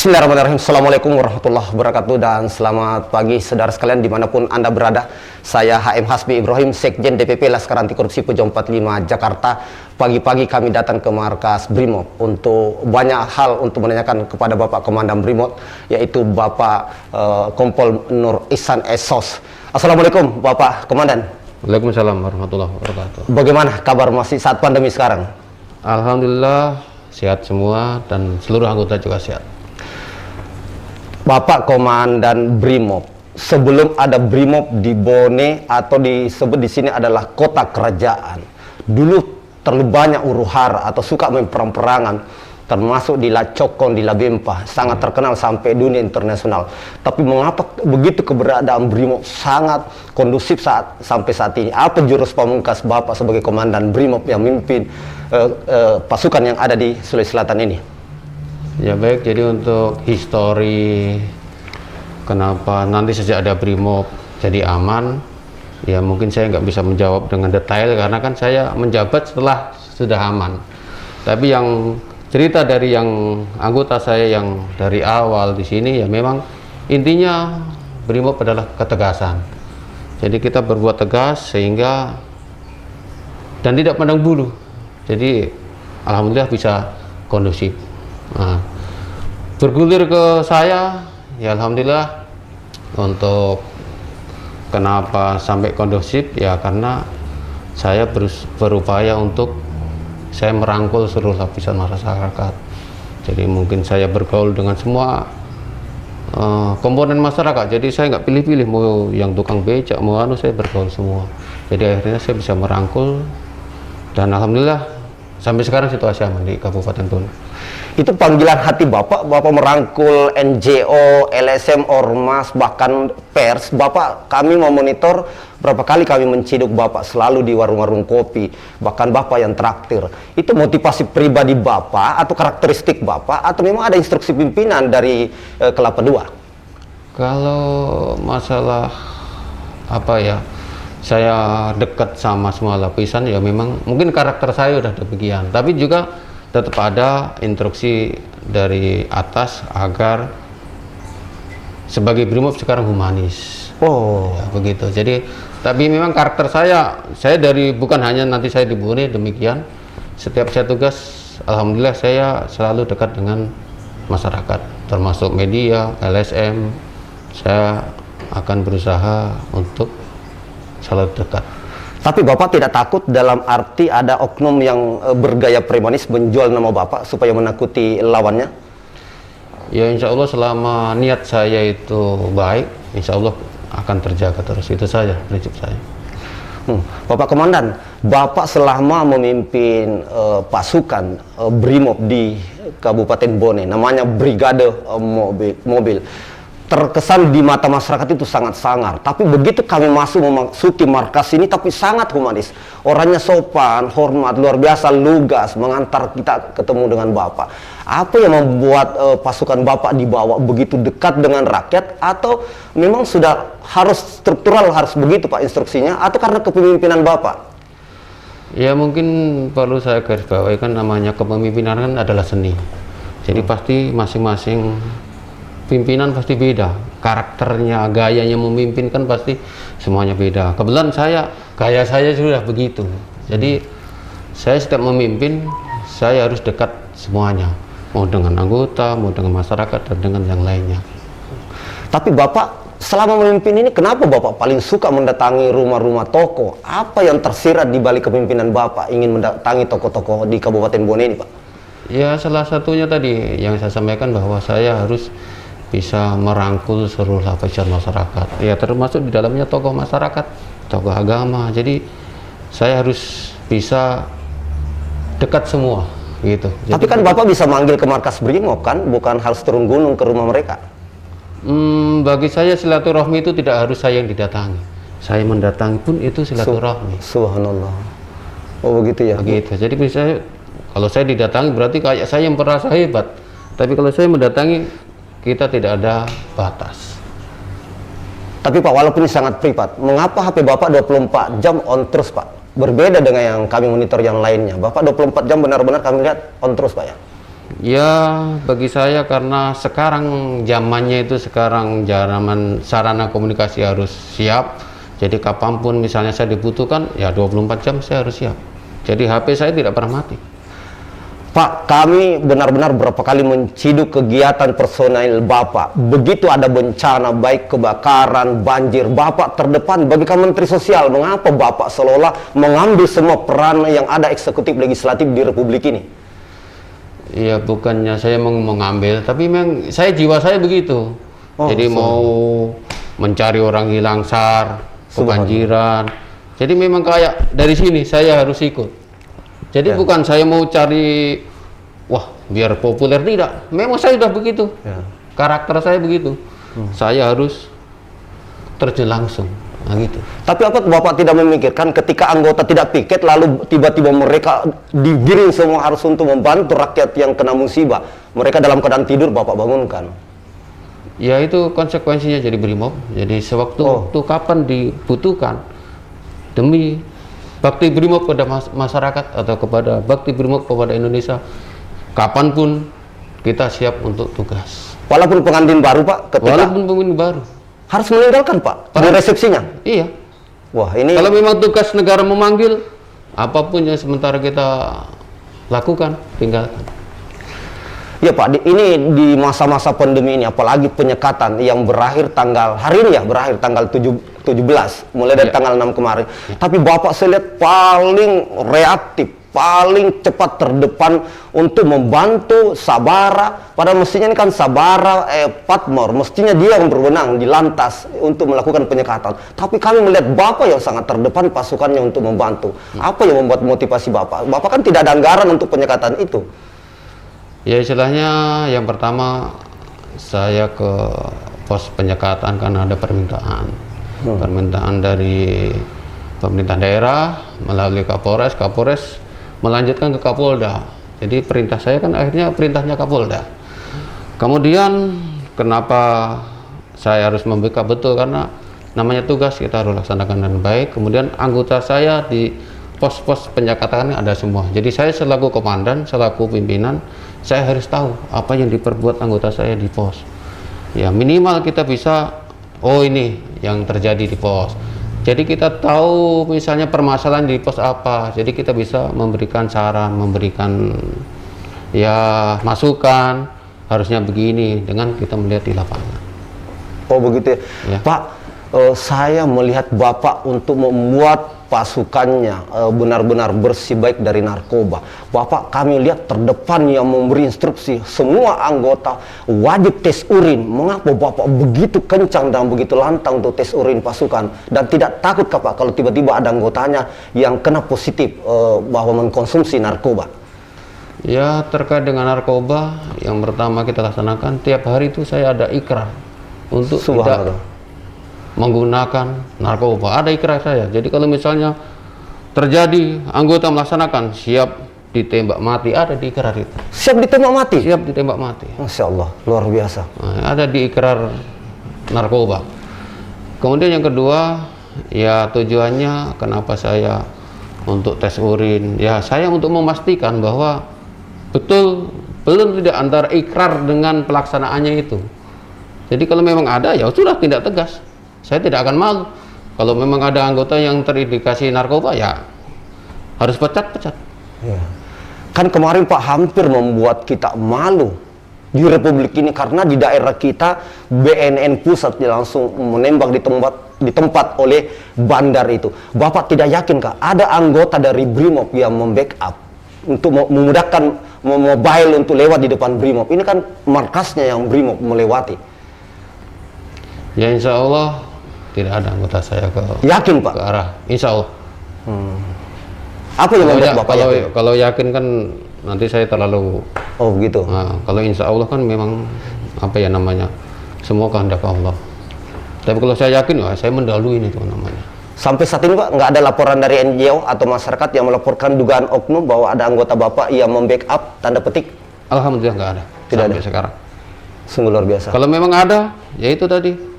Bismillahirrahmanirrahim. Assalamualaikum warahmatullahi wabarakatuh. Dan selamat pagi saudara sekalian dimanapun Anda berada. Saya HM Hasbi Ibrahim, Sekjen DPP Laskar Anti Korupsi Pejom 45 Jakarta. Pagi-pagi kami datang ke markas Brimob untuk banyak hal untuk menanyakan kepada Bapak Komandan Brimob, yaitu Bapak Kompol Nur Ihsan Esos. Assalamualaikum Bapak Komandan. Waalaikumsalam warahmatullahi wabarakatuh. Bagaimana kabar masih saat pandemi sekarang? Alhamdulillah sehat semua dan seluruh anggota juga sehat. Bapak Komandan Brimob, sebelum ada Brimob di Bone atau disebut di sini adalah kota kerajaan, dulu terlalu banyak huru-hara atau suka main perang-perangan, termasuk di La Cokon, di La Bempah, sangat terkenal sampai dunia internasional. Tapi mengapa begitu keberadaan Brimob sangat kondusif sampai saat ini? Apa jurus pamungkas Bapak sebagai Komandan Brimob yang memimpin pasukan yang ada di Sulawesi Selatan ini? Ya baik, jadi untuk histori kenapa nanti sejak ada Brimob jadi aman, ya mungkin saya nggak bisa menjawab dengan detail karena kan saya menjabat setelah sudah aman. Tapi yang cerita dari yang anggota saya yang dari awal di sini, ya memang intinya Brimob adalah ketegasan. Jadi kita berbuat tegas sehingga dan tidak pandang bulu. Jadi alhamdulillah bisa kondusif. Nah, bergulir ke saya, ya alhamdulillah. Untuk kenapa sampai kondusif, ya karena saya berupaya untuk saya merangkul seluruh lapisan masyarakat. Jadi mungkin saya bergaul dengan semua komponen masyarakat. Jadi saya nggak pilih-pilih, mau yang tukang becak, mau saya bergaul semua. Jadi akhirnya saya bisa merangkul dan alhamdulillah sampai sekarang situasi aman di Kabupaten Bone. Itu panggilan hati Bapak merangkul NGO, LSM, Ormas, bahkan pers. Bapak, kami memonitor berapa kali kami menciduk Bapak selalu di warung-warung kopi, bahkan Bapak yang traktir. Itu motivasi pribadi Bapak atau karakteristik Bapak atau memang ada instruksi pimpinan dari Kelapa II? Kalau masalah apa ya, saya dekat sama semua lapisan, ya memang mungkin karakter saya udah demikian, tapi juga tetap ada instruksi dari atas agar sebagai Brimob sekarang humanis. Oh ya, begitu. Jadi tapi memang karakter saya dari bukan hanya nanti saya di Bone demikian, setiap saya tugas alhamdulillah saya selalu dekat dengan masyarakat, termasuk media, LSM. Saya akan berusaha untuk selalu dekat. Tapi Bapak tidak takut dalam arti ada oknum yang bergaya premanis menjual nama Bapak supaya menakuti lawannya? Ya insya Allah selama niat saya itu baik, insya Allah akan terjaga terus. Itu saja prinsip saya. Bapak Komandan, Bapak selama memimpin pasukan Brimob di Kabupaten Bone, namanya Brigade Mobil, terkesan di mata masyarakat itu sangat sangar. Tapi begitu kami memasuki markas ini, tapi sangat humanis. Orangnya sopan, hormat, luar biasa, lugas, mengantar kita ketemu dengan Bapak. Apa yang membuat pasukan Bapak dibawa begitu dekat dengan rakyat? Atau memang sudah harus struktural, harus begitu Pak instruksinya? Atau karena kepemimpinan Bapak? Ya mungkin perlu saya garis bawahi, kan namanya kepemimpinan kan adalah seni. Jadi pasti masing-masing pimpinan pasti beda, karakternya, gayanya memimpin kan pasti semuanya beda. Kebetulan gaya saya sudah begitu. Jadi saya setiap memimpin, saya harus dekat semuanya, mau dengan anggota, mau dengan masyarakat, dan dengan yang lainnya. Tapi Bapak selama memimpin ini, kenapa Bapak paling suka mendatangi rumah-rumah tokoh? Apa yang tersirat di balik kepemimpinan Bapak ingin mendatangi tokoh-tokoh di Kabupaten Bone ini, Pak? Ya salah satunya tadi yang saya sampaikan bahwa saya harus bisa merangkul seluruh lapisan masyarakat, ya termasuk di dalamnya tokoh masyarakat, tokoh agama. Jadi saya harus bisa dekat semua gitu. Tapi kan Bapak bisa manggil ke markas Brimob kan, bukan harus turun gunung ke rumah mereka. Bagi saya silaturahmi itu tidak harus saya yang didatangi, saya mendatangi pun itu silaturahmi. Subhanallah. Oh begitu ya. Begitu. Jadi misalnya kalau saya didatangi berarti kayak saya yang merasa hebat, tapi kalau saya mendatangi kita tidak ada batas. Tapi Pak, walaupun ini sangat privat, mengapa HP Bapak 24 jam on terus Pak? Berbeda dengan yang kami monitor yang lainnya. Bapak 24 jam benar-benar kami lihat on terus Pak ya? Ya, bagi saya karena sekarang zamannya itu sekarang zaman sarana komunikasi harus siap. Jadi kapanpun misalnya saya dibutuhkan, ya 24 jam saya harus siap. Jadi HP saya tidak pernah mati. Pak, kami benar-benar berapa kali menciduk kegiatan personil Bapak. Begitu ada bencana, baik kebakaran, banjir, Bapak terdepan. Bagikan Menteri Sosial, mengapa Bapak seolah mengambil semua peran yang ada eksekutif legislatif di Republik ini? Iya, bukannya saya mau mengambil, tapi memang saya jiwa saya begitu. Jadi mau mencari orang hilang SAR, kebanjiran. Jadi memang kayak dari sini saya harus ikut. Jadi bukan saya mau cari, wah biar populer, tidak. Memang saya sudah begitu. Karakter saya begitu. Saya harus terjun langsung. Nah, gitu. Tapi apa Bapak tidak memikirkan ketika anggota tidak piket lalu tiba-tiba mereka digiring semua harus untuk membantu rakyat yang kena musibah, mereka dalam keadaan tidur Bapak bangunkan? Ya itu konsekuensinya jadi BRIMOB. Jadi sewaktu kapan dibutuhkan demi bakti BRIMOB pada masyarakat atau kepada bakti BRIMOB kepada Indonesia, kapanpun kita siap untuk tugas. Walaupun pengantin baru Pak, walaupun pengantin baru harus meninggalkan Pak di resepsinya. Iya. Wah, ini kalau memang tugas negara memanggil, apapun yang sementara kita lakukan, tinggalkan. Ya Pak, ini di masa-masa pandemi ini, apalagi penyekatan yang berakhir tanggal hari ini ya, berakhir tanggal 17, mulai dari tanggal 6 kemarin. Tapi Bapak saya lihat paling reaktif, paling cepat terdepan untuk membantu Sabara. Padahal mestinya ini kan Sabara Patmor, mestinya dia yang berwenang di lantas untuk melakukan penyekatan. Tapi kami melihat Bapak yang sangat terdepan pasukannya untuk membantu. Apa yang membuat motivasi Bapak? Bapak kan tidak ada anggaran untuk penyekatan itu. Ya istilahnya yang pertama saya ke pos penyekatan karena ada permintaan. Permintaan dari pemerintah daerah melalui Kapolres melanjutkan ke Kapolda. Jadi perintah saya kan akhirnya perintahnya Kapolda. Kemudian kenapa saya harus membackup? Betul, karena namanya tugas kita harus laksanakan dengan baik. Kemudian anggota saya di pos-pos penyekatan ada semua. Jadi saya selaku komandan, selaku pimpinan, saya harus tahu apa yang diperbuat anggota saya di pos. Ya minimal kita bisa, oh ini yang terjadi di pos. Jadi kita tahu misalnya permasalahan di pos apa, jadi kita bisa memberikan saran, memberikan ya masukan, harusnya begini dengan kita melihat di lapangan. Oh begitu ya. Pak, saya melihat Bapak untuk membuat pasukannya benar-benar bersih baik dari narkoba. Bapak kami lihat terdepan yang memberi instruksi semua anggota wajib tes urin. Mengapa Bapak begitu kencang dan begitu lantang untuk tes urin pasukan, dan tidak takut Pak kalau tiba-tiba ada anggotanya yang kena positif bahwa mengkonsumsi narkoba? Ya terkait dengan narkoba, yang pertama kita laksanakan tiap hari itu saya ada ikrar untuk tidak menggunakan narkoba. Ada ikrar saya. Jadi kalau misalnya terjadi anggota melaksanakan, siap ditembak mati, ada di ikrar itu. Siap ditembak mati? Siap ditembak mati. Masya Allah, luar biasa. Nah, ada di ikrar narkoba. Kemudian yang kedua, ya tujuannya kenapa saya untuk tes urin, ya saya untuk memastikan bahwa betul belum tidak antara ikrar dengan pelaksanaannya itu. Jadi kalau memang ada, ya sudah tindak tegas. Saya tidak akan malu. Kalau memang ada anggota yang terindikasi narkoba, ya harus pecat-pecat. Ya. Kan kemarin Pak hampir membuat kita malu di Republik ini karena di daerah kita BNN pusat langsung menembak di tempat oleh bandar itu. Bapak tidak yakin Kak ada anggota dari BRIMOB yang membackup untuk memudahkan mobile untuk lewat di depan BRIMOB? Ini kan markasnya yang BRIMOB melewati. Ya insya Allah tidak ada anggota saya yakin Pak? Ke arah insya Allah. Apa yang membuat Bapak yakin? Kalau yakin kan nanti saya terlalu. Oh begitu. Nah, kalau insya Allah kan memang apa ya namanya, semua kehendak Allah. Tapi kalau saya yakin, wah, saya mendahului itu namanya. Sampai saat ini Pak nggak ada laporan dari NGO atau masyarakat yang melaporkan dugaan oknum bahwa ada anggota Bapak yang membackup tanda petik? Alhamdulillah nggak ada. Tidak sampai ada sekarang. Sungguh luar biasa. Kalau memang ada, ya itu tadi.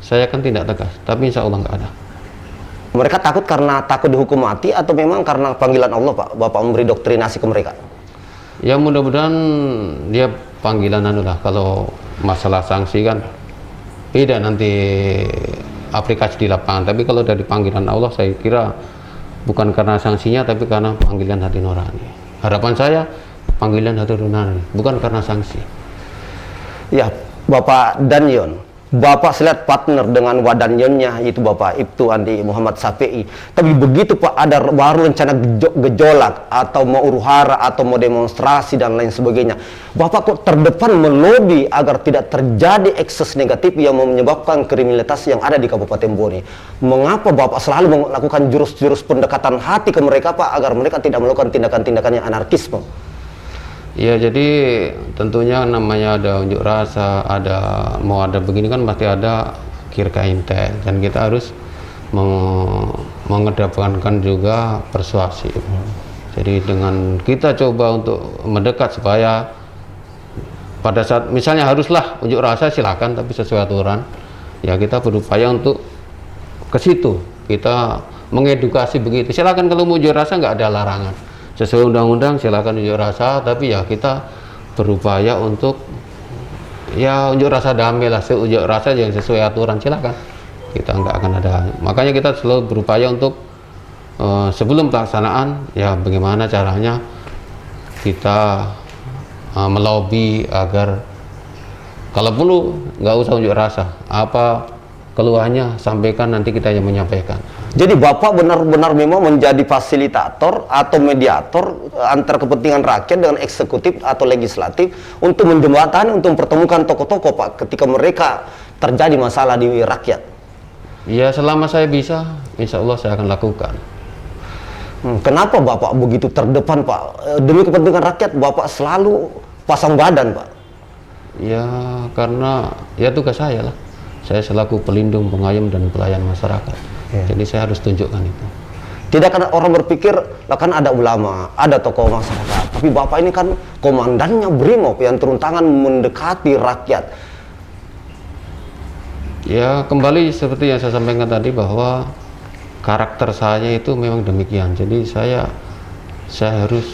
Saya kan tidak tegas, tapi insya Allah nggak ada. Mereka takut karena takut dihukum mati atau memang karena panggilan Allah Pak? Bapak memberi doktrinasi ke mereka? Ya mudah-mudahan dia panggilan anu lah, kalau masalah sanksi kan beda nanti aplikasi di lapangan, tapi kalau dari panggilan Allah saya kira bukan karena sanksinya tapi karena panggilan hati nurani. Harapan saya panggilan hati nurani, bukan karena sanksi. Ya, Bapak Danyon, Bapak selihat partner dengan Wadanyonnya itu Bapak Ibtu Andi Muhammad Safi'i. Tapi begitu Pak ada baru rencana gejolak atau mau huru-hara atau mau demonstrasi dan lain sebagainya, Bapak kok terdepan melobi agar tidak terjadi ekses negatif yang menyebabkan kriminalitas yang ada di Kabupaten Bone. Mengapa Bapak selalu melakukan jurus-jurus pendekatan hati ke mereka Pak agar mereka tidak melakukan tindakan-tindakan yang anarkisme? Ya, jadi tentunya namanya ada unjuk rasa, mau ada begini kan pasti ada kirka intel, dan kita harus mengedepankan juga persuasif. Jadi dengan kita coba untuk mendekat supaya pada saat misalnya haruslah unjuk rasa silakan, tapi sesuai aturan. Ya kita berupaya untuk ke situ, kita mengedukasi begitu. Silakan kalau mau unjuk rasa nggak ada larangan. Sesuai undang-undang silakan unjuk rasa, tapi ya kita berupaya untuk ya unjuk rasa damai lah, unjuk rasa yang sesuai aturan silakan, kita nggak akan ada. Makanya kita selalu berupaya untuk sebelum pelaksanaan ya bagaimana caranya kita melobi agar kalau perlu nggak usah unjuk rasa, apa keluhannya sampaikan, nanti kita yang menyampaikan. Jadi Bapak benar-benar memang menjadi fasilitator atau mediator antar kepentingan rakyat dengan eksekutif atau legislatif untuk menjembatani, untuk mempertemukan tokoh-tokoh Pak ketika mereka terjadi masalah di rakyat. Ya selama saya bisa, insya Allah saya akan lakukan. Kenapa Bapak begitu terdepan Pak? Demi kepentingan rakyat Bapak selalu pasang badan Pak. Ya karena ya tugas saya lah. Saya selaku pelindung, pengayom dan pelayan masyarakat. Jadi saya harus tunjukkan itu. Tidak karena orang berpikir, lah kan ada ulama, ada tokoh masyarakat, tapi Bapak ini kan komandannya Brimob yang turun tangan mendekati rakyat. Ya kembali seperti yang saya sampaikan tadi bahwa karakter saya itu memang demikian. Jadi saya harus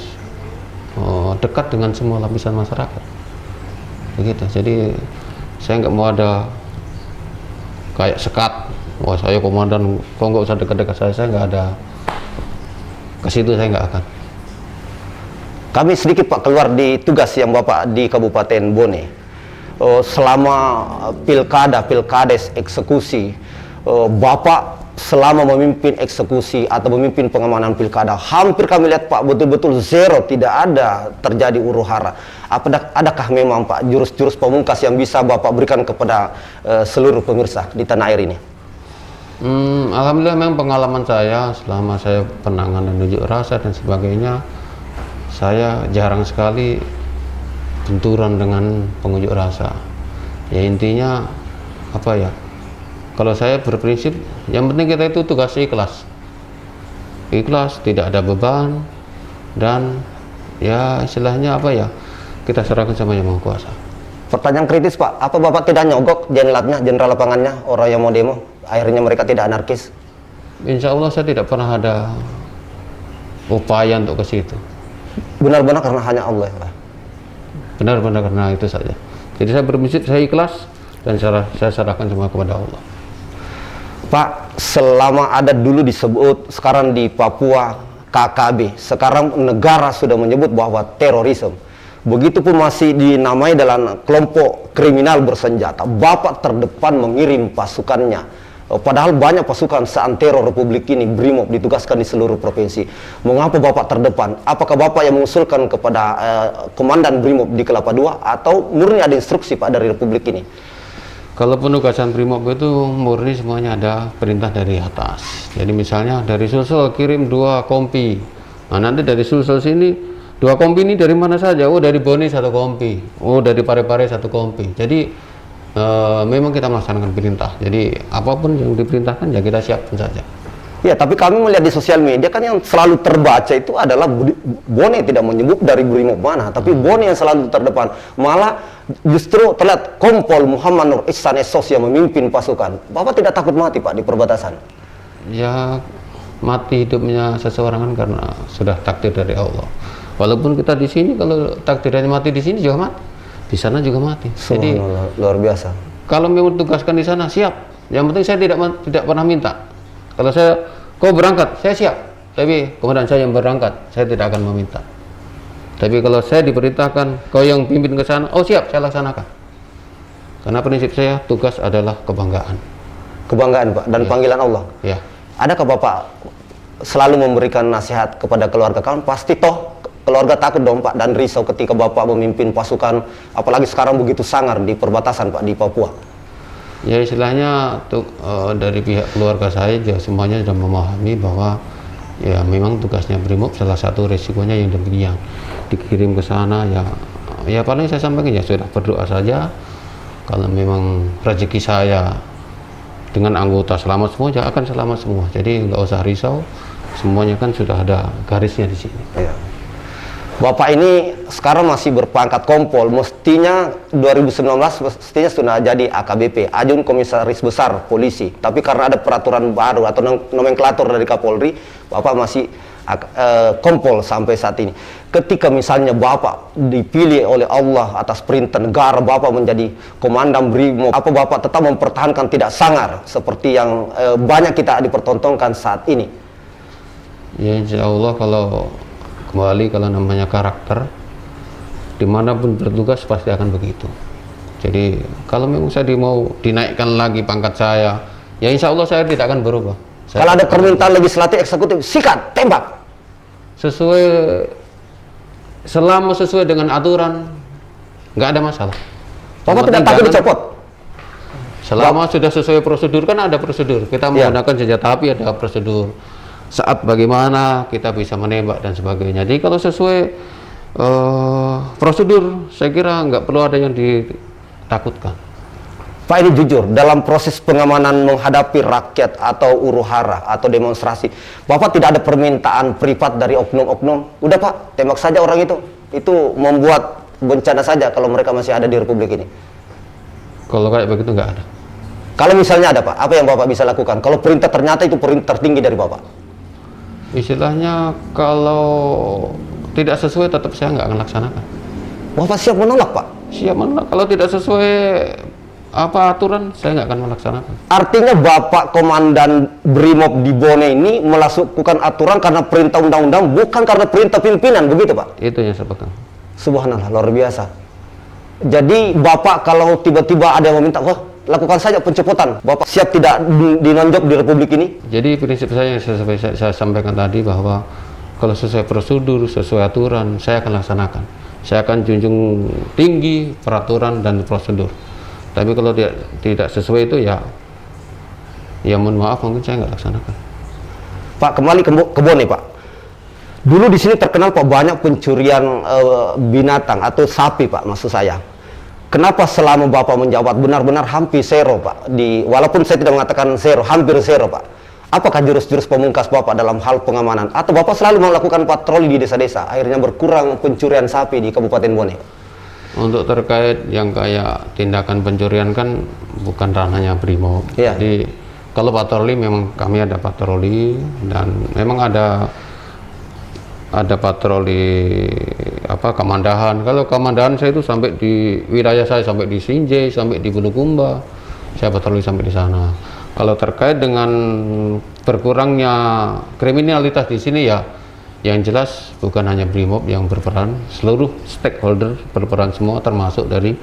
dekat dengan semua lapisan masyarakat. Begitu. Jadi saya nggak mau ada kayak sekat. Wah saya komandan, kok nggak usah dekat-dekat saya nggak ada. Ke situ saya nggak akan. Kami sedikit Pak keluar di tugas yang Bapak di Kabupaten Bone. Selama pilkades, eksekusi, Bapak selama memimpin eksekusi atau memimpin pengamanan pilkada, hampir kami lihat Pak betul-betul zero, tidak ada terjadi huru-hara. Adakah memang Pak jurus-jurus pamungkas yang bisa Bapak berikan kepada seluruh pemirsa di tanah air ini? Alhamdulillah memang pengalaman saya selama saya penanganan unjuk rasa dan sebagainya, saya jarang sekali benturan dengan pengunjuk rasa. Ya intinya apa ya, kalau saya berprinsip yang penting kita itu tugas ikhlas, tidak ada beban, dan ya istilahnya apa ya, kita serahkan sama Yang Maha Kuasa. Pertanyaan kritis Pak, apa Bapak tidak nyogok jenderal lapangannya, orang yang mau demo, akhirnya mereka tidak anarkis? Insya Allah saya tidak pernah ada upaya untuk ke situ. Benar-benar karena hanya Allah Pak? Benar-benar karena itu saja. Jadi saya berprinsip, saya ikhlas, dan saya serahkan semua kepada Allah. Pak, selama ada dulu disebut, sekarang di Papua KKB, sekarang negara sudah menyebut bahwa terorisme. Begitupun masih dinamai dalam kelompok kriminal bersenjata. Bapak terdepan mengirim pasukannya. Padahal banyak pasukan seantero Republik ini, Brimob, ditugaskan di seluruh provinsi. Mengapa Bapak terdepan? Apakah Bapak yang mengusulkan kepada Komandan Brimob di Kelapa II, atau murni ada instruksi Pak dari Republik ini? Kalau penugasan Brimob itu murni semuanya ada perintah dari atas. Jadi misalnya dari Sulsel kirim 2 kompi. Nah nanti dari Sulsel sini 2 kompi ini dari mana saja? Oh dari Bone 1 kompi. Oh dari Parepare 1 kompi. Jadi memang kita melaksanakan perintah. Jadi apapun yang diperintahkan ya kita siapkan saja. Ya, tapi kami melihat di sosial media kan yang selalu terbaca itu adalah Bone tidak menyebut dari Brimob mana, tapi Bone yang selalu terdepan. Malah justru terlihat Kompol Muhammad Nur Ihsan SOS yang memimpin pasukan. Bapak tidak takut mati Pak di perbatasan? Ya mati hidupnya seseorang kan karena sudah takdir dari Allah. Walaupun kita di sini, kalau takdirnya mati di sini juga mati, di sana juga mati. Jadi Subhanallah, luar biasa. kalau memang tugaskan di sana, siap. Yang penting saya tidak pernah minta. Kalau kau berangkat, saya siap. Tapi kemudian saya yang berangkat, saya tidak akan meminta. Tapi kalau saya diperintahkan, kau yang pimpin ke sana, oh siap, saya laksanakan. Karena prinsip saya, tugas adalah kebanggaan. Kebanggaan Pak, dan panggilan Allah. Ya. Adakah Bapak selalu memberikan nasihat kepada keluarga kawan? Pasti toh keluarga takut dong Pak, dan risau ketika Bapak memimpin pasukan, apalagi sekarang begitu sangar di perbatasan Pak, di Papua. Ya istilahnya dari pihak keluarga saya juga semuanya sudah memahami bahwa ya memang tugasnya Brimob salah satu resikonya yang demikian, dikirim ke sana ya paling saya sampaikan ya sudah berdoa saja. Kalau memang rezeki saya dengan anggota selamat semua, ya akan selamat semua. Jadi nggak usah risau, semuanya kan sudah ada garisnya di sini. Ya. Bapak ini sekarang masih berpangkat kompol, mestinya 2019 mestinya sudah jadi AKBP, Ajun Komisaris Besar Polisi. Tapi karena ada peraturan baru atau nomenklatur dari Kapolri, Bapak masih kompol sampai saat ini. Ketika misalnya Bapak dipilih oleh Allah atas perintah negara, Bapak menjadi komandan Brimob, apa Bapak tetap mempertahankan tidak sangar seperti yang banyak kita dipertontonkan saat ini? Ya insya Allah kalau namanya karakter, dimanapun bertugas pasti akan begitu. Jadi kalau memang saya mau dinaikkan lagi pangkat saya, ya insya Allah saya tidak akan berubah. Kalau ada permintaan legislatif eksekutif, sikat, tembak. Selama sesuai dengan aturan, nggak ada masalah. Bapak tidak takut dicopot? Selama sudah sesuai prosedur, kan ada prosedur. Kita menggunakan senjata api, ada prosedur. Saat bagaimana kita bisa menembak dan sebagainya. Jadi kalau sesuai prosedur, saya kira nggak perlu ada yang ditakutkan. Pak, ini jujur, dalam proses pengamanan menghadapi rakyat atau huru-hara atau demonstrasi, Bapak tidak ada permintaan privat dari oknum-oknum? Udah Pak, tembak saja orang itu membuat bencana saja kalau mereka masih ada di Republik ini. Kalau kayak begitu nggak ada. Kalau misalnya ada Pak, apa yang Bapak bisa lakukan? Kalau perintah ternyata itu perintah tertinggi dari Bapak? Istilahnya kalau tidak sesuai tetap saya nggak akan laksanakan. Bapak siap menolak Pak? Siap menolak. Kalau tidak sesuai aturan, saya nggak akan melaksanakan. Artinya Bapak Komandan Brimob di Bone ini melakukan aturan karena perintah undang-undang, bukan karena perintah pimpinan, begitu Pak? Itu yang saya pegang. Subhanallah, luar biasa. Jadi Bapak kalau tiba-tiba ada yang meminta, wah lakukan saja pencopotan, Bapak siap tidak dinonjok di Republik ini? Jadi prinsip saya yang saya sampaikan tadi, bahwa kalau sesuai prosedur, sesuai aturan, saya akan laksanakan. Saya akan junjung tinggi peraturan dan prosedur. Tapi kalau tidak sesuai itu ya mohon maaf, mungkin saya nggak laksanakan. Pak, kembali ke Bone Pak. Dulu di sini terkenal Pak banyak pencurian binatang atau sapi Pak, maksud saya. Kenapa selama Bapak menjabat benar-benar hampir zero Pak? Walaupun saya tidak mengatakan zero, hampir zero Pak. Apakah jurus-jurus pemungkas Bapak dalam hal pengamanan? Atau Bapak selalu melakukan patroli di desa-desa, akhirnya berkurang pencurian sapi di Kabupaten Bone? Untuk terkait yang kayak tindakan pencurian kan bukan ranahnya Brimob. Iya. Jadi kalau patroli memang kami ada patroli, dan memang ada patroli Kamandahan. Kalau Kamandahan saya itu sampai di wilayah saya, sampai di Sinjai, sampai di Bulukumba, saya patroli sampai di sana. Kalau terkait dengan berkurangnya kriminalitas di sini, ya yang jelas bukan hanya Brimob yang berperan, seluruh stakeholder berperan semua, termasuk dari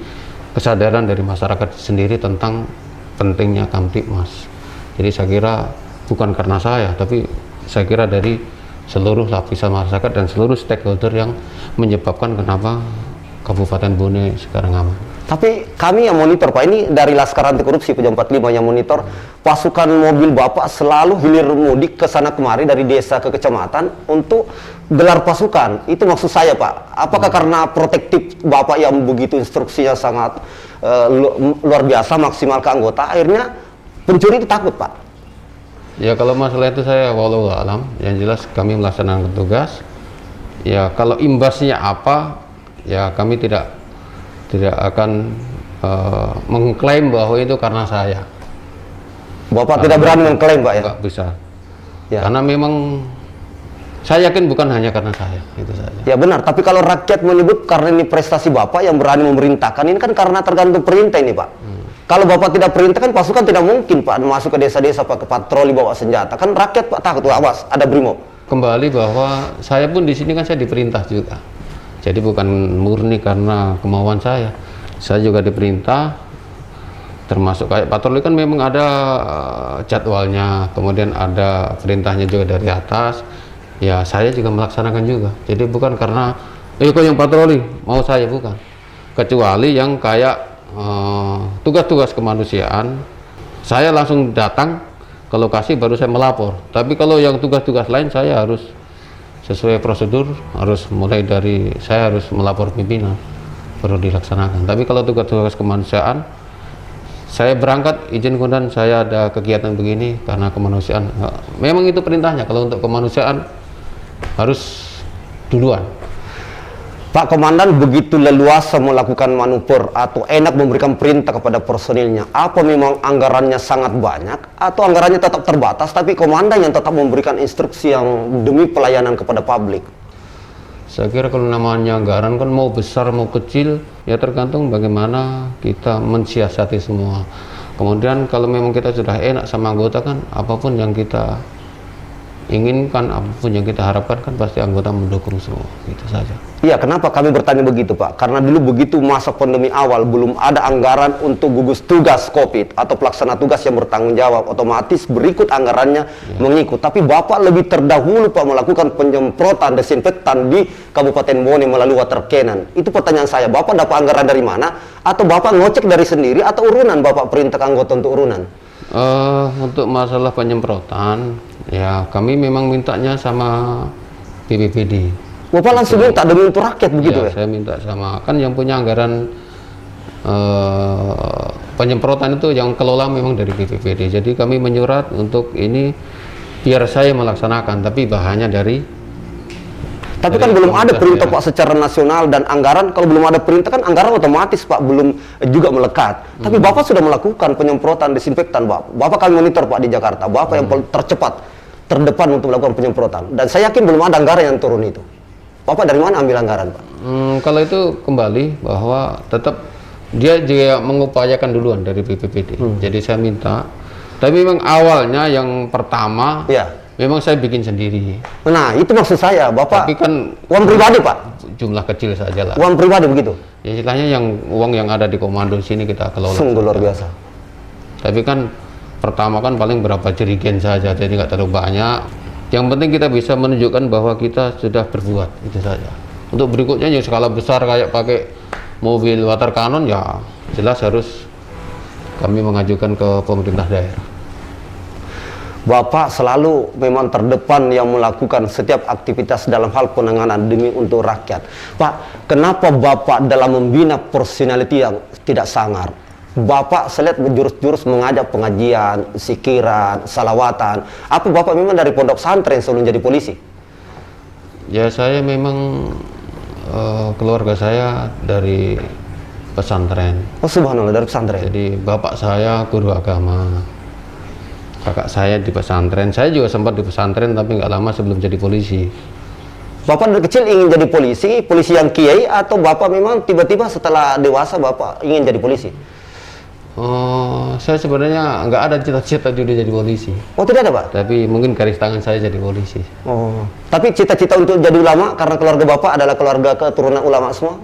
kesadaran dari masyarakat sendiri tentang pentingnya Kamtibmas. Jadi saya kira bukan karena saya, tapi saya kira dari seluruh lapisan masyarakat dan seluruh stakeholder yang menyebabkan kenapa Kabupaten Bone sekarang aman. Tapi kami yang monitor Pak, ini dari Laskar Anti Korupsi Pejam 45 yang monitor, pasukan mobil Bapak selalu hilir mudik ke sana kemari dari desa ke kecamatan untuk gelar pasukan. Itu maksud saya Pak, apakah karena protektif Bapak yang begitu instruksinya sangat luar biasa, maksimal ke anggota, akhirnya pencuri itu takut Pak? Ya kalau masalah itu saya walau alam, yang jelas kami melaksanakan tugas. Ya kalau imbasnya apa, ya kami tidak akan mengklaim bahwa itu karena saya. Bapak tidak berani mengklaim Pak ya? Nggak bisa. Ya. Karena memang Saya yakin bukan hanya karena saya, itu saja. Ya benar, tapi kalau rakyat menyebut karena ini prestasi Bapak yang berani memerintahkan, ini kan karena tergantung perintah ini Pak. Kalau Bapak tidak perintahkan, pasukan tidak mungkin Pak masuk ke desa-desa Pak, ke patroli bawa senjata. Kan rakyat Pak takut, awas ada brimob. Kembali bahwa saya pun di sini kan saya diperintah juga. Jadi bukan murni karena kemauan saya. Saya juga diperintah, termasuk kayak patroli kan memang ada jadwalnya, kemudian ada perintahnya juga dari atas. Ya saya juga melaksanakan juga. Jadi bukan karena kok yang patroli mau saya, bukan. Kecuali yang kayak tugas-tugas kemanusiaan, saya langsung datang ke lokasi baru saya melapor. Tapi kalau yang tugas-tugas lain saya harus sesuai prosedur, harus mulai dari saya harus melapor pimpinan baru dilaksanakan. Tapi kalau tugas-tugas kemanusiaan, saya berangkat izin komandan, saya ada kegiatan begini karena kemanusiaan. Memang itu perintahnya. Kalau untuk kemanusiaan harus duluan. Pak Komandan begitu leluasa melakukan manuver atau enak memberikan perintah kepada personilnya. Apa memang anggarannya sangat banyak atau anggarannya tetap terbatas, tapi komandan yang tetap memberikan instruksi yang demi pelayanan kepada publik? Saya kira kalau namanya anggaran kan mau besar mau kecil, ya tergantung bagaimana kita mensiasati semua. Kemudian kalau memang kita sudah enak sama anggota kan, apapun yang kita inginkan, apapun yang kita harapkan kan pasti anggota mendukung semua, gitu saja. Iya, kenapa kami bertanya begitu Pak? Karena dulu begitu masa pandemi awal belum ada anggaran untuk gugus tugas COVID atau pelaksana tugas yang bertanggung jawab, otomatis berikut anggarannya mengikut. Tapi Bapak lebih terdahulu Pak melakukan penyemprotan desinfektan di Kabupaten Bone melalui water cannon. Itu pertanyaan saya, Bapak dapat anggaran dari mana? Atau Bapak ngocek dari sendiri atau urunan Bapak perintah anggota untuk urunan? Untuk masalah penyemprotan, ya kami memang mintanya sama BPBD. Bapak langsung minta demi untuk rakyat begitu ya? Saya minta sama, kan yang punya anggaran penyemprotan itu yang kelola memang dari BPBD. Jadi kami menyurat untuk ini biar saya melaksanakan, tapi bahannya dari. Tapi kan belum ada perintah Pak secara nasional dan anggaran. Kalau belum ada perintah kan anggaran otomatis Pak belum juga melekat. Tapi Bapak sudah melakukan penyemprotan desinfektan Pak. Bapak kami monitor Pak di Jakarta. Bapak yang tercepat, terdepan untuk melakukan penyemprotan. Dan saya yakin belum ada anggaran yang turun itu. Bapak dari mana ambil anggaran Pak? Kalau itu kembali bahwa tetap dia juga mengupayakan duluan dari BPBD. Jadi saya minta. Tapi memang awalnya yang pertama. Ya. Memang saya bikin sendiri. Nah, itu maksud saya, Bapak. Tapi kan uang pribadi, Pak. Jumlah kecil saja lah. Uang pribadi begitu. Ya istilahnya yang uang yang ada di komando sini kita kelola. Sungguh luar biasa. Tapi kan pertama kan paling berapa jerigen saja, jadi nggak terlalu banyak. Yang penting kita bisa menunjukkan bahwa kita sudah berbuat, itu saja. Untuk berikutnya yang skala besar kayak pakai mobil water cannon, ya jelas harus kami mengajukan ke pemerintah daerah. Bapak selalu memang terdepan yang melakukan setiap aktivitas dalam hal penanganan demi untuk rakyat. Pak, kenapa Bapak dalam membina personality yang tidak sangar? Bapak saya lihat berjurus-jurus mengajak pengajian, sikiran, salawatan. Apa Bapak memang dari pondok santren sebelum jadi polisi? Ya saya memang keluarga saya dari pesantren. Oh subhanallah, dari pesantren. Jadi bapak saya guru agama. Kakak saya di pesantren, saya juga sempat di pesantren tapi nggak lama sebelum jadi polisi. Bapak dari kecil ingin jadi polisi, polisi yang kiai, atau Bapak memang tiba-tiba setelah dewasa Bapak ingin jadi polisi? Saya sebenarnya nggak ada cita-cita juga jadi polisi. Oh tidak ada Pak? Tapi mungkin garis tangan saya jadi polisi. Oh, tapi cita-cita untuk jadi ulama karena keluarga Bapak adalah keluarga keturunan ulama semua?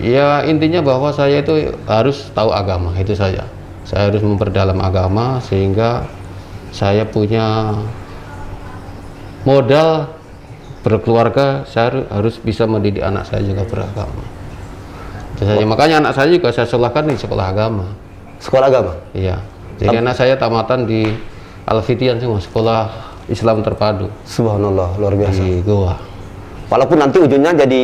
Ya intinya bahwa saya itu harus tahu agama, itu saja. Saya harus memperdalam agama sehingga saya punya modal berkeluarga. Saya harus bisa mendidik anak saya juga beragama. Makanya anak saya juga saya sekolahkan di sekolah agama. Sekolah agama? Iya. Jadi anak saya tamatan di Al-Fitian semua, sekolah Islam terpadu. Subhanallah, luar biasa. Di Goa. Walaupun nanti ujungnya jadi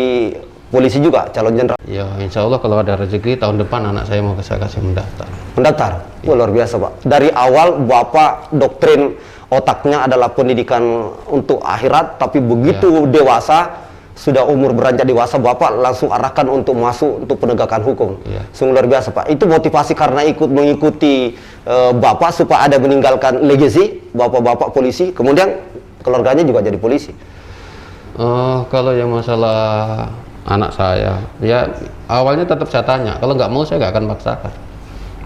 polisi juga, calon jenderal. Ya, insya Allah kalau ada rezeki tahun depan anak saya mau saya kasih mendaftar. Mendaftar? Ya. Luar biasa Pak. Dari awal Bapak doktrin otaknya adalah pendidikan untuk akhirat, tapi begitu dewasa, sudah umur beranjak dewasa, Bapak langsung arahkan untuk masuk untuk penegakan hukum. Sungguh luar biasa Pak. Itu motivasi karena mengikuti Bapak supaya ada meninggalkan legacy Bapak-bapak polisi. Kemudian keluarganya juga jadi polisi. Kalau yang masalah anak saya, ya awalnya tetap saya tanya. Kalau nggak mau saya nggak akan paksakan.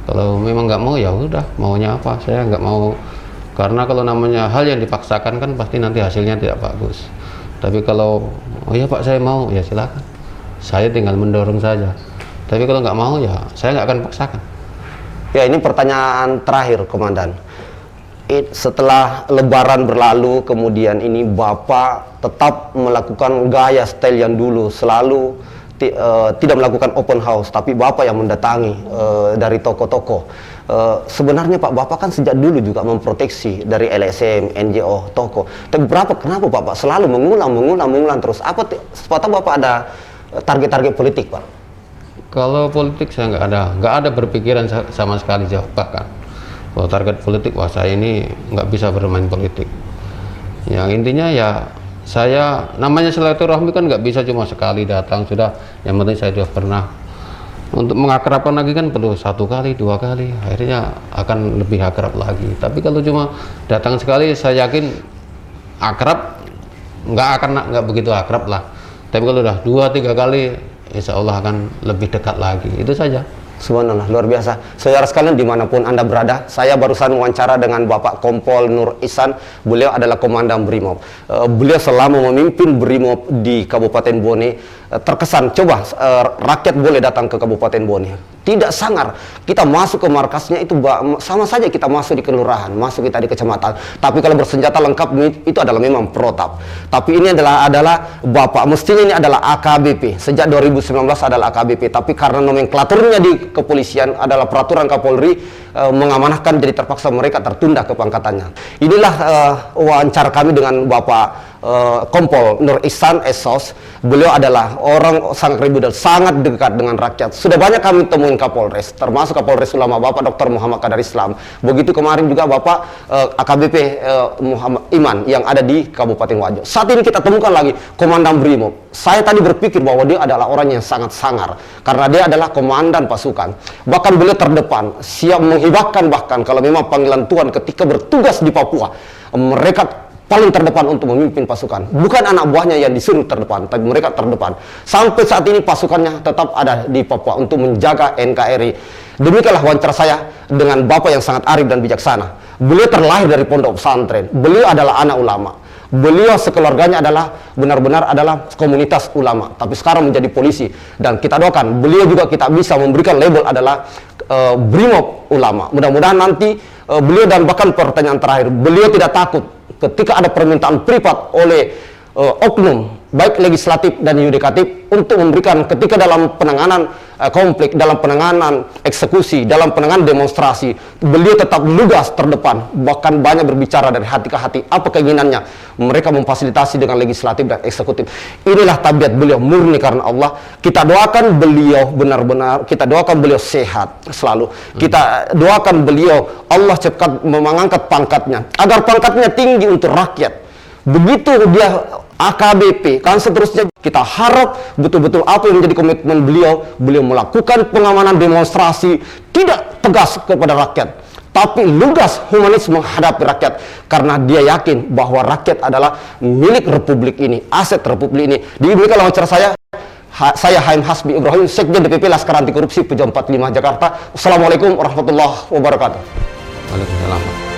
Kalau memang nggak mau ya udah, maunya apa saya nggak mau. Karena kalau namanya hal yang dipaksakan kan pasti nanti hasilnya tidak bagus. Tapi kalau oh ya Pak saya mau, ya silakan. Saya tinggal mendorong saja. Tapi kalau nggak mau ya saya nggak akan paksakan. Ya, ini pertanyaan terakhir, Komandan. Setelah Lebaran berlalu, kemudian ini Bapak tetap melakukan gaya style yang dulu, selalu tidak melakukan open house, tapi Bapak yang mendatangi dari toko-toko. Sebenarnya Bapak kan sejak dulu juga memproteksi dari LSM, NGO, toko. Tapi kenapa Bapak selalu mengulang terus? Sepatah Bapak ada target-target politik, Pak? Kalau politik saya nggak ada berpikiran sama sekali jauh. Bahkan kalau target politik, wah saya ini nggak bisa bermain politik. Yang intinya ya saya, namanya silaturahmi kan nggak bisa cuma sekali datang sudah. Yang penting saya sudah pernah. Untuk mengakrabkan lagi kan perlu 1 kali, 2 kali, akhirnya akan lebih akrab lagi. Tapi kalau cuma datang sekali, saya yakin akrab nggak begitu akrab lah. Tapi kalau udah 2-3 kali, insya Allah akan lebih dekat lagi. Itu saja. Subhanallah, luar biasa. Saudara sekalian dimanapun Anda berada, saya barusan wawancara dengan Bapak Kompol Nur Ihsan. Beliau adalah Komandan Brimob. Beliau selama memimpin Brimob di Kabupaten Bone, terkesan, coba rakyat boleh datang ke Kabupaten Bone. Tidak sangar, kita masuk ke markasnya itu sama saja kita masuk di kelurahan, masuk kita di kecamatan. Tapi kalau bersenjata lengkap itu adalah memang protap. Tapi ini adalah Bapak, mestinya ini adalah AKBP. Sejak 2019 adalah AKBP, tapi karena nomenklaturnya di kepolisian adalah peraturan Kapolri, mengamanahkan, jadi terpaksa mereka tertunda kepangkatannya. Inilah wawancara kami dengan Bapak Kompol Nur Ihsan SOS. Beliau adalah orang sangat kriminal, sangat dekat dengan rakyat. Sudah banyak kami temuin Kapolres, termasuk Kapolres Ulama Bapak Dr. Muhammad Qadar Islam. Begitu kemarin juga Bapak AKBP Muhammad Iman yang ada di Kabupaten Wajo. Saat ini kita temukan lagi Komandan Brimob. Saya tadi berpikir bahwa dia adalah orang yang sangat sangar karena dia adalah komandan pasukan. Bahkan beliau terdepan, siap menghibahkan, bahkan kalau memang panggilan Tuhan ketika bertugas di Papua, mereka paling terdepan untuk memimpin pasukan. Bukan anak buahnya yang disuruh terdepan, tapi mereka terdepan. Sampai saat ini pasukannya tetap ada di Papua untuk menjaga NKRI. Demikianlah wawancara saya dengan Bapak yang sangat arif dan bijaksana. Beliau terlahir dari pondok pesantren. Beliau adalah anak ulama. Beliau sekeluarganya adalah benar-benar adalah komunitas ulama, tapi sekarang menjadi polisi. Dan kita doakan beliau juga kita bisa memberikan label adalah Brimob ulama. Mudah-mudahan nanti beliau, dan bahkan pertanyaan terakhir, beliau tidak takut ketika ada permintaan privat oleh oknum baik legislatif dan yudikatif untuk memberikan, ketika dalam penanganan konflik, dalam penanganan eksekusi, dalam penanganan demonstrasi, beliau tetap lugas terdepan, bahkan banyak berbicara dari hati ke hati apa keinginannya. Mereka memfasilitasi dengan legislatif dan eksekutif. Inilah tabiat beliau, murni karena Allah. Kita doakan beliau benar-benar, kita doakan beliau sehat selalu. Kita doakan beliau Allah cepat mengangkat pangkatnya agar pangkatnya tinggi untuk rakyat. Begitu dia AKBP kan seterusnya, kita harap betul-betul apa yang menjadi komitmen beliau melakukan pengamanan demonstrasi tidak tegas kepada rakyat, tapi lugas humanis menghadapi rakyat, karena dia yakin bahwa rakyat adalah milik republik ini, aset republik ini. Demikianlah wawancara saya Haim Hasbi Ibrahim, Sekjen DPP Laskar Anti Korupsi Pejam 45 Jakarta. Assalamualaikum warahmatullahi wabarakatuh. Waalaikumsalam.